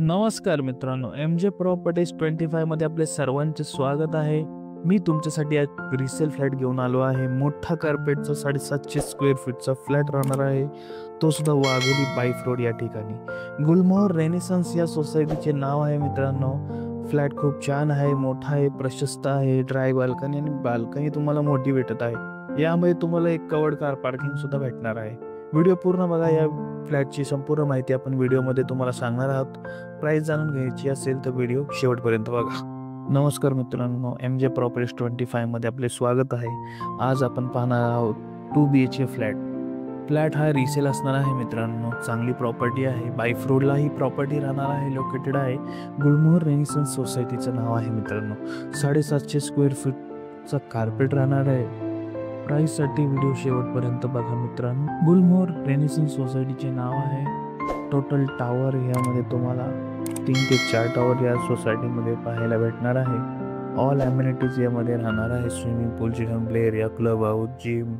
नमस्कार मित्रांनो, MJ properties 25 मध्ये आपले सर्वांचे स्वागत आहे. मी तुमच्यासाठी आज रिसेल फ्लॅट घेऊन आलो आहे. मोठा कार्पेटचा 750 स्क्वेअर फीटचा फ्लॅट राहणार आहे. तो सुद्धा वाघोली पाईप रोड या ठिकाणी. गुलमोहर रेनेसन्स या सोसायटीचे नाव आहे मित्रांनो. फ्लॅट खूप छान आहे, मोठा आहे, प्रशस्त आहे. ड्राय बाल्कनी आणि बाल्कनी तुम्हाला मोठी भेटत आहे. यामध्ये तुम्हाला एक कवर्ड कार पार्किंग सुद्धा भेटणार आहे. व्हिडिओ पूर्ण बघा. या फ्लॅटची संपूर्ण माहिती आपण व्हिडिओमध्ये तुम्हाला सांगणार आहोत. प्राइस जाणून घ्यायची असेल तर व्हिडिओ शेवटपर्यंत बघा. नमस्कार मित्रांनो, MJ प्रॉपर्टीज 25 मध्ये आपले स्वागत आहे. आज आपण पाहणार आहोत 2 BHK फ्लॅट हा रिसेल असणार आहे मित्रांनो. चांगली प्रॉपर्टी आहे. बाईफ रोडला ही प्रॉपर्टी राहणार आहे, लोकेटेड आहे. गुलमोहर रेनेसन्स सोसायटीचं नाव आहे मित्रांनो. 750 स्क्वेअर फीटचा कार्पेट राहणार आहे. प्राइससाठी व्हिडिओ शेवटपर्यंत बघा मित्रांनो. गुलमोहर रेनेसन्स सोसायटीचे नाव आहे. टोटल टावर यामध्ये तुम्हाला 3 ते 4 टावर या सोसायटीमध्ये पाहायला भेटणार आहे. ऑल ॲम्युनिटीज यामध्ये राहणार आहे. Swimming pool, children play area, club house, gym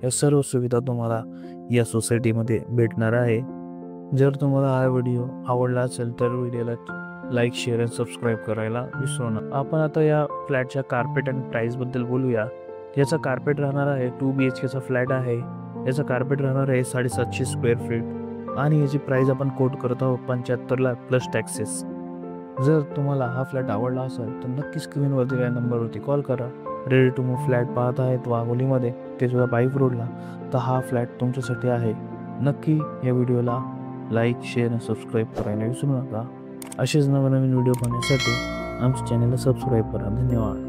या सर्व सुविधा तुम्हाला या सोसायटीमध्ये भेटणार आहे. जर तुम्हाला हा व्हिडिओ आवडला असेल तर व्हिडिओला लाईक, शेअर आणि सबस्क्राईब करायला विसरू नका. आपण आता या फ्लॅटच्या कार्पेट आणि प्राईसबद्दल बोलूया. याचा कार्पेट राहणार आहे 2 BHKचा फ्लॅट आहे. याचा कार्पेट राहणार आहे 750 स्क्वेअर फीट आणि याची प्राइस आपण कोट करत आहोत 75 लाख प्लस टॅक्सेस. जर तुम्हाला हा फ्लॅट आवडला असेल तर नक्की स्क्रीनवरती या नंबरवरती कॉल करा. रेडी टू मूव्ह फ्लॅट पाहत आहेत वाघोलीमध्ये, ते सुद्धा बाईफ रोडला, तर हा फ्लॅट तुमच्यासाठी आहे. नक्की या व्हिडिओला लाईक, शेअर आणि सबस्क्राईब करायला विसरू नका. असेच नवनवीन व्हिडिओ पाहण्यासाठी आमच्या चॅनलला सबस्क्राईब करा. धन्यवाद.